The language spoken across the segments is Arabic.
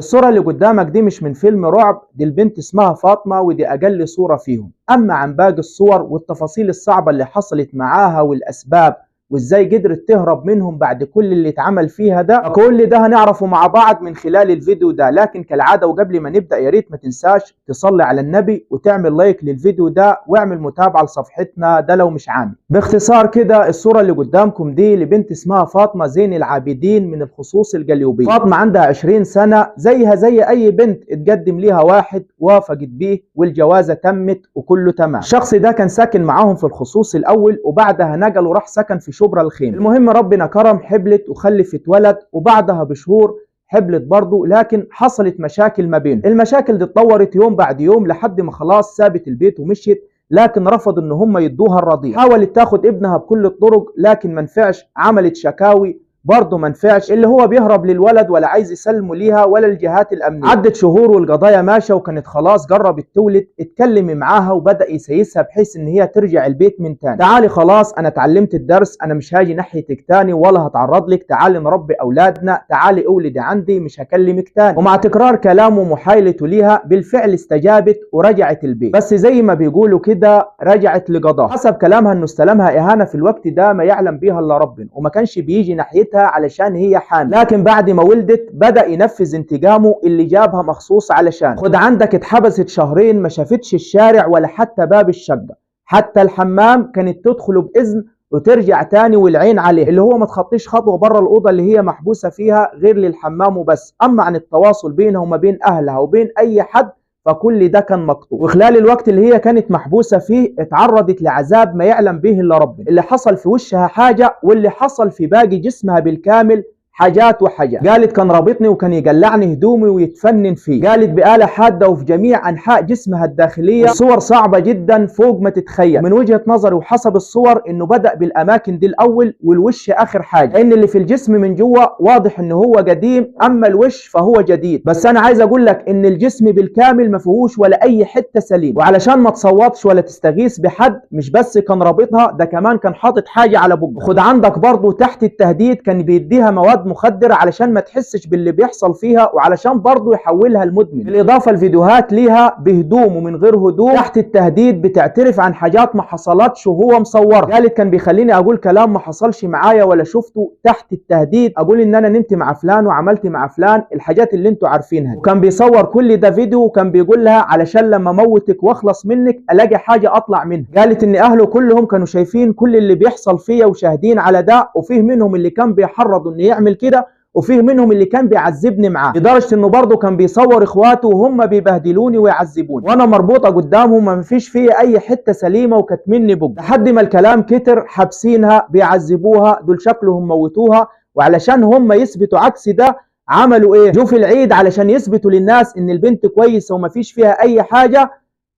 الصورة اللي قدامك دي مش من فيلم رعب، دي البنت اسمها فاطمة ودي أقل صورة فيهم. أما عن باقي الصور والتفاصيل الصعبة اللي حصلت معاها والأسباب وإزاي قدرت تهرب منهم بعد كل اللي اتعمل فيها ده، كل ده هنعرفه مع بعض من خلال الفيديو ده. لكن كالعادة وقبل ما نبدأ يا ريت ما تنساش تصلي على النبي وتعمل لايك للفيديو ده واعمل متابعة لصفحتنا ده لو مش عامل. باختصار كده الصورة اللي قدامكم دي لبنت اسمها فاطمة زين العابدين من الخصوص القليوبية. فاطمة عندها 20 سنة، زيها زي أي بنت اتقدم ليها واحد وافقت بيه والجوازة تمت وكله تمام. الشخص ده كان ساكن معاهم في الخصوص الأول وبعدها نقل وراح سكن في شبرا الخيمة. المهم ربنا كرم، حبلت وخلفت ولد، وبعدها بشهور حبلت برضه، لكن حصلت مشاكل ما بينهم. المشاكل دي اتطورت يوم بعد يوم لحد ما خلاص سابت البيت ومشيت، لكن رفضوا ان هم يدوها الرضيع. حاولت تاخد ابنها بكل الطرق لكن ما نفعش، عملت شكاوي برضه ما نفعش، اللي هو بيهرب للولد ولا عايز يسلمه ليها ولا الجهات الامنيه. عدت شهور والقضايا ماشيه وكانت خلاص قربت تولد. اتكلم معاها وبدا يسيسها بحيث ان هي ترجع البيت من تاني. تعالي خلاص انا اتعلمت الدرس، انا مش هاجي ناحيتك تاني ولا هتعرض لك، تعالي نربي اولادنا، تعالي اولدي عندي مش هكلمك تاني. ومع تكرار كلامه ومحايلته ليها بالفعل استجابت ورجعت البيت، بس زي ما بيقولوا كده رجعت لقضاء. حسب كلامها انه استلمها اهانه في الوقت ده ما يعلم بيها الا ربنا، وما كانش بيجي ناحيتها علشان هي حامل، لكن بعد ما ولدت بدأ ينفذ انتقامه اللي جابها مخصوص علشان. خد عندك اتحبست شهرين ما شافتش الشارع ولا حتى باب الشقة، حتى الحمام كانت تدخله بإذن وترجع تاني والعين عليه، اللي هو ما تخطيش خطوة بره الأوضة اللي هي محبوسة فيها غير للحمام وبس. أما عن التواصل بينها وما بين أهلها وبين أي حد فكل ده كان مقطوع. وخلال الوقت اللي هي كانت محبوسة فيه اتعرضت لعذاب ما يعلم به إلا ربنا. اللي حصل في وشها حاجة واللي حصل في باقي جسمها بالكامل حاجات وحاجات. قالت كان رابطني وكان يقلعني هدومي ويتفنن فيه. قالت بآلة حادة وفي جميع أنحاء جسمها الداخلية. الصور صعبة جدا فوق ما تتخيل. من وجهة نظري وحسب الصور إنه بدأ بالأماكن دي الأول والوش آخر حاجة، لأن اللي في الجسم من جوه واضح إنه هو قديم، أما الوش فهو جديد. بس أنا عايز أقول لك إن الجسم بالكامل ما فيهوش ولا أي حتة سليم. وعلشان ما تصوتش ولا تستغيث بحد، مش بس كان رابطها، ده كمان كان حاطط حاجة على بقها. خد عندك برضه تحت التهديد كان بيديها مواد مخدرة علشان ما تحسش باللي بيحصل فيها، وعلشان برضه يحولها المدمن. بالإضافة الفيديوهات ليها بهدوم ومن غير هدوم تحت التهديد بتعترف عن حاجات ما حصلتش وهو مصورها. قالت كان بيخليني أقول كلام ما حصلش معايا ولا شفته تحت التهديد، أقول إن أنا نمت مع فلان وعملت مع فلان الحاجات اللي انتوا عارفينها. وكان بيصور كل ده فيديو وكان بيقول لها علشان لما موتك واخلص منك ألاقي حاجة أطلع منها. قالت إن أهله كلهم كانوا شايفين كل اللي بيحصل فيا وشاهدين على ده، وفيه منهم اللي كان بيحرض إنه يعمل كده وفيه منهم اللي كان بيعذبني معاه، لدرجه انه برضه كان بيصور اخواته وهم بيبهدلوني ويعذبوني وانا مربوطه قدامهم ما فيش فيا اي حته سليمه وكتمني بق. لحد ما الكلام كتر حابسينها بيعذبوها، دول شكلهم موتوها. وعلشان هم يثبتوا عكس ده عملوا ايه؟ جو في العيد علشان يثبتوا للناس ان البنت كويسه وما فيش فيها اي حاجه،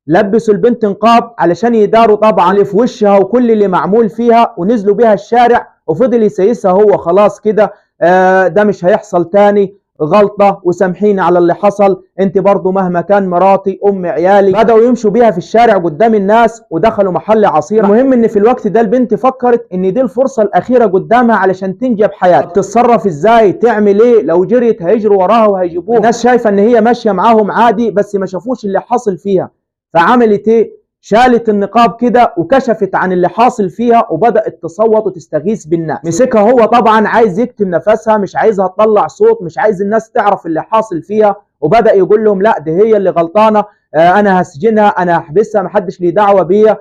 لبسوا البنت نقاب علشان يداروا طبعا اللي في وشها وكل اللي معمول فيها، ونزلوا بيها الشارع وفضل يسيسها هو خلاص كده ده مش هيحصل تاني، غلطة وسامحيني على اللي حصل، انت برضو مهما كان مراتي ام عيالي. بدأوا يمشوا بيها في الشارع قدام الناس ودخلوا محل عصير. المهم ان في الوقت ده البنت فكرت ان دي الفرصة الاخيرة قدامها علشان تنجب حياتها. تتصرف ازاي؟ تعمل ايه؟ لو جريت هيجروا وراها وهيجيبوها. الناس شايفة ان هي ماشية معاهم عادي بس ما شافوش اللي حاصل فيها. فعملت ايه؟ شالت النقاب كده وكشفت عن اللي حاصل فيها وبدأت تصوت وتستغيث بالناس. مسكها هو طبعا عايز يكتم نفسها، مش عايزها تطلع صوت، مش عايز الناس تعرف اللي حاصل فيها، وبدأ يقول لهم لا دي هي اللي غلطانة، انا هسجنها، انا هحبسها، محدش ليه دعوة بيا.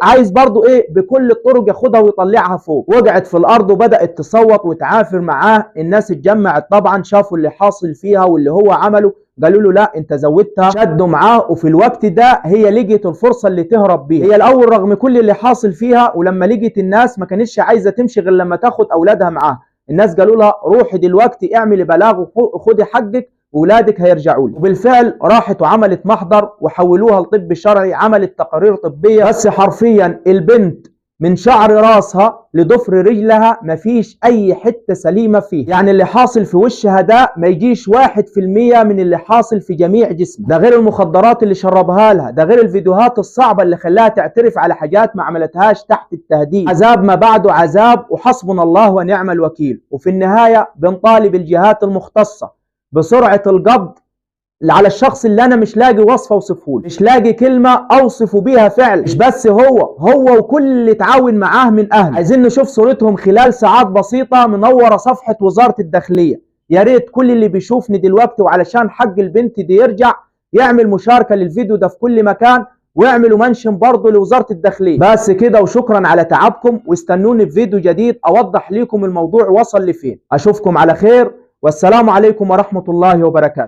عايز برضو ايه بكل الطرق ياخدها ويطلعها فوق. وقعت في الارض وبدأت تصوت وتعافر معاه. الناس اتجمعت طبعا شافوا اللي حاصل فيها واللي هو عمله، قالوا له لا انت زودتها، شدوا معاه. وفي الوقت ده هي لقيت الفرصة اللي تهرب بيها. هي الاول رغم كل اللي حاصل فيها ولما لقيت الناس ما كانتش عايزة تمشي غير لما تاخد اولادها معاها. الناس قالوا لها روحي دلوقتي اعملي بلاغ وخدي حقك واولادك هيرجعوا لي. وبالفعل راحت وعملت محضر وحولوها لطب شرعي، عملت تقارير طبية. بس حرفيا البنت من شعر راسها لضفر رجلها مفيش اي حتة سليمة فيه. يعني اللي حاصل في وشها ده ما يجيش 1% من اللي حاصل في جميع جسمها. ده غير المخدرات اللي شربها لها، ده غير الفيديوهات الصعبة اللي خلاها تعترف على حاجات ما عملتهاش تحت التهديد. عذاب ما بعده عذاب، وحسبنا الله ونعم الوكيل. وفي النهاية بنطالب الجهات المختصة بسرعة القبض على الشخص اللي انا مش لاقي وصفه اوصفه له، مش لاقي كلمه اوصفه بيها فعل. مش بس هو وكل اللي اتعاون معاه من اهله. عايزين نشوف صورتهم خلال ساعات بسيطه منوره صفحه وزاره الداخليه. يا ريت كل اللي بيشوفني دلوقتي وعلشان حق البنت دي يرجع يعمل مشاركه للفيديو ده في كل مكان، واعملوا منشن برضه لوزاره الداخليه. بس كده وشكرا على تعبكم، واستنوني في فيديو جديد اوضح لكم الموضوع وصل لفين. اشوفكم على خير، والسلام عليكم ورحمه الله وبركاته.